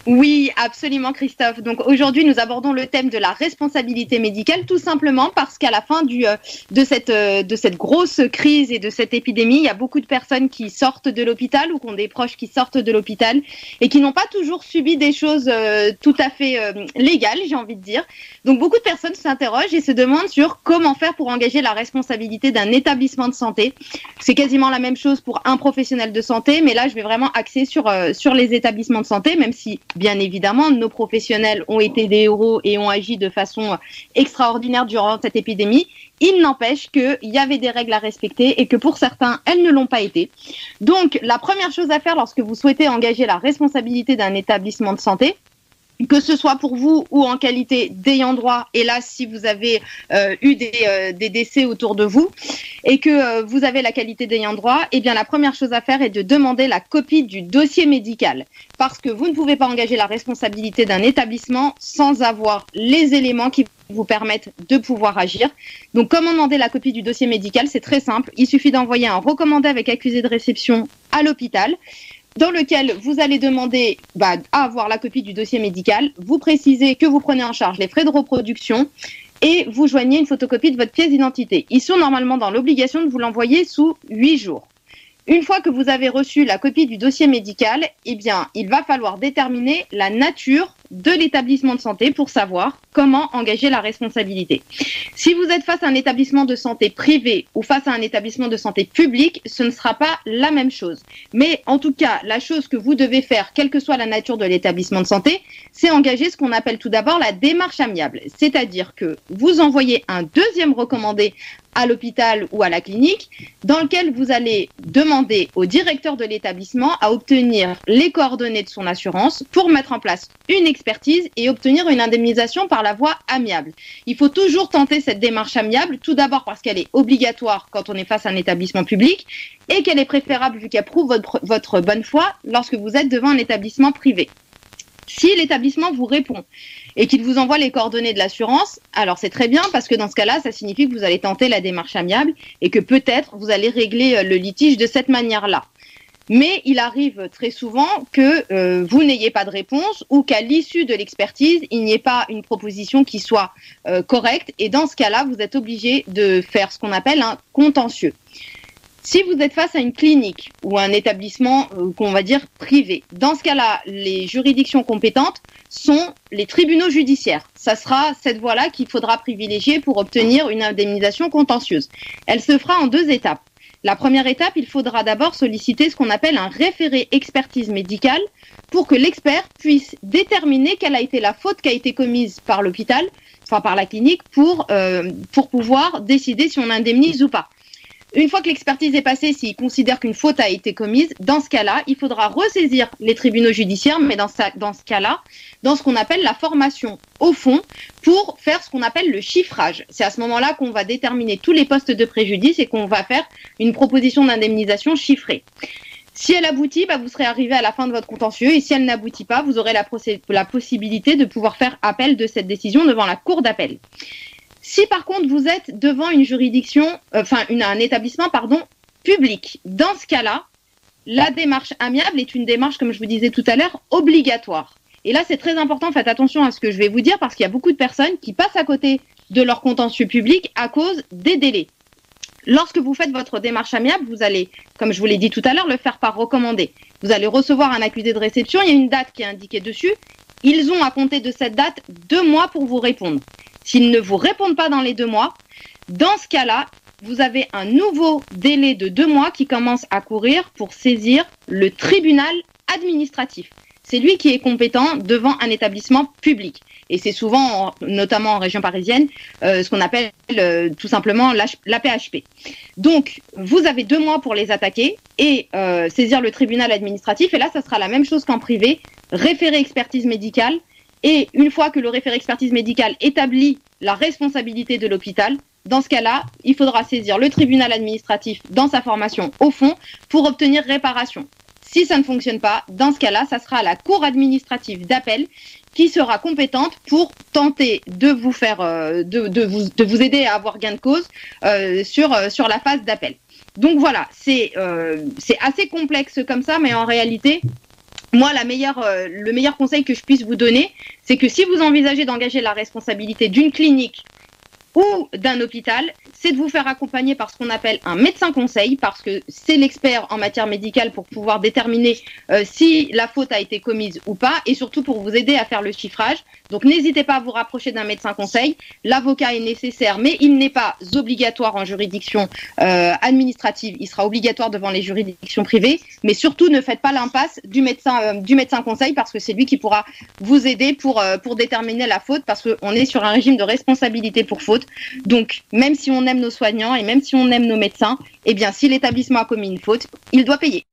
Oui, absolument, Christophe. Donc aujourd'hui, nous abordons le thème de la responsabilité médicale, tout simplement parce qu'à la fin de cette grosse crise et de cette épidémie, il y a beaucoup de personnes qui sortent de l'hôpital ou qui ont des proches qui sortent de l'hôpital et qui n'ont pas toujours subi des choses tout à fait légales, j'ai envie de dire. Donc beaucoup de personnes s'interrogent et se demandent sur comment faire pour engager la responsabilité d'un établissement de santé. C'est quasiment la même chose pour un professionnel de santé, mais là, je vais vraiment axer sur les établissements de santé, même si bien évidemment, nos professionnels ont été des héros et ont agi de façon extraordinaire durant cette épidémie. Il n'empêche qu'il y avait des règles à respecter et que pour certains, elles ne l'ont pas été. Donc, la première chose à faire lorsque vous souhaitez engager la responsabilité d'un établissement de santé, que ce soit pour vous ou en qualité d'ayant droit, et là, si vous avez eu des décès autour de vous et que vous avez la qualité d'ayant droit, eh bien, la première chose à faire est de demander la copie du dossier médical. Parce que vous ne pouvez pas engager la responsabilité d'un établissement sans avoir les éléments qui vous permettent de pouvoir agir. Donc, comment demander la copie du dossier médical? C'est très simple. Il suffit d'envoyer un recommandé avec accusé de réception à l'hôpital, dans lequel vous allez demander à avoir la copie du dossier médical. Vous précisez que vous prenez en charge les frais de reproduction et vous joignez une photocopie de votre pièce d'identité. Ils sont normalement dans l'obligation de vous l'envoyer sous 8 jours. Une fois que vous avez reçu la copie du dossier médical, eh bien, il va falloir déterminer la nature de l'établissement de santé pour savoir comment engager la responsabilité. Si vous êtes face à un établissement de santé privé ou face à un établissement de santé public, ce ne sera pas la même chose. Mais en tout cas, la chose que vous devez faire, quelle que soit la nature de l'établissement de santé, c'est engager ce qu'on appelle tout d'abord la démarche amiable. C'est-à-dire que vous envoyez un deuxième recommandé à l'hôpital ou à la clinique, dans lequel vous allez demander au directeur de l'établissement à obtenir les coordonnées de son assurance pour mettre en place une expertise et obtenir une indemnisation par la voie amiable. Il faut toujours tenter cette démarche amiable, tout d'abord parce qu'elle est obligatoire quand on est face à un établissement public et qu'elle est préférable vu qu'elle prouve votre bonne foi lorsque vous êtes devant un établissement privé. Si l'établissement vous répond et qu'il vous envoie les coordonnées de l'assurance, alors c'est très bien parce que dans ce cas-là, ça signifie que vous allez tenter la démarche amiable et que peut-être vous allez régler le litige de cette manière-là. Mais il arrive très souvent que vous n'ayez pas de réponse ou qu'à l'issue de l'expertise, il n'y ait pas une proposition qui soit correcte. Et dans ce cas-là, vous êtes obligé de faire ce qu'on appelle un contentieux. Si vous êtes face à une clinique ou un établissement qu'on va dire privé, dans ce cas-là, les juridictions compétentes sont les tribunaux judiciaires. Ça sera cette voie-là qu'il faudra privilégier pour obtenir une indemnisation contentieuse. Elle se fera en 2 étapes. La première étape, il faudra d'abord solliciter ce qu'on appelle un référé expertise médicale pour que l'expert puisse déterminer quelle a été la faute qui a été commise par l'hôpital, enfin par la clinique, pour pouvoir décider si on indemnise ou pas. Une fois que l'expertise est passée, s'il considère qu'une faute a été commise, dans ce cas-là, il faudra ressaisir les tribunaux judiciaires, mais dans ce cas-là, dans ce qu'on appelle la formation au fond, pour faire ce qu'on appelle le chiffrage. C'est à ce moment-là qu'on va déterminer tous les postes de préjudice et qu'on va faire une proposition d'indemnisation chiffrée. Si elle aboutit, vous serez arrivé à la fin de votre contentieux, et si elle n'aboutit pas, vous aurez la possibilité de pouvoir faire appel de cette décision devant la cour d'appel. Si par contre vous êtes devant une juridiction, un établissement public, dans ce cas-là, la démarche amiable est une démarche, comme je vous disais tout à l'heure, obligatoire. Et là, c'est très important, faites attention à ce que je vais vous dire, parce qu'il y a beaucoup de personnes qui passent à côté de leur contentieux public à cause des délais. Lorsque vous faites votre démarche amiable, vous allez, comme je vous l'ai dit tout à l'heure, le faire par recommandé. Vous allez recevoir un accusé de réception, il y a une date qui est indiquée dessus. Ils ont à compter de cette date 2 mois pour vous répondre. S'ils ne vous répondent pas dans les 2 mois, dans ce cas-là, vous avez un nouveau délai de 2 mois qui commence à courir pour saisir le tribunal administratif. C'est lui qui est compétent devant un établissement public. Et c'est souvent, notamment en région parisienne, ce qu'on appelle tout simplement l'AP-HP. Donc, vous avez 2 mois pour les attaquer et saisir le tribunal administratif. Et là, ça sera la même chose qu'en privé, référé expertise médicale. Et une fois que le référé expertise médicale établit la responsabilité de l'hôpital, dans ce cas-là, il faudra saisir le tribunal administratif dans sa formation au fond pour obtenir réparation. Si ça ne fonctionne pas, dans ce cas-là, ça sera la cour administrative d'appel qui sera compétente pour tenter de vous faire, de vous aider à avoir gain de cause sur la phase d'appel. Donc voilà, c'est assez complexe comme ça, mais en réalité, moi, le meilleur conseil que je puisse vous donner, c'est que si vous envisagez d'engager la responsabilité d'une clinique ou d'un hôpital, c'est de vous faire accompagner par ce qu'on appelle un médecin conseil, parce que c'est l'expert en matière médicale pour pouvoir déterminer si la faute a été commise ou pas, et surtout pour vous aider à faire le chiffrage. Donc n'hésitez pas à vous rapprocher d'un médecin conseil. L'avocat est nécessaire, mais il n'est pas obligatoire en juridiction administrative. Il sera obligatoire devant les juridictions privées, mais surtout ne faites pas l'impasse du médecin conseil, parce que c'est lui qui pourra vous aider pour déterminer la faute, parce qu'on est sur un régime de responsabilité pour faute. Donc, même si on aime nos soignants et même si on aime nos médecins, eh bien, si l'établissement a commis une faute, il doit payer.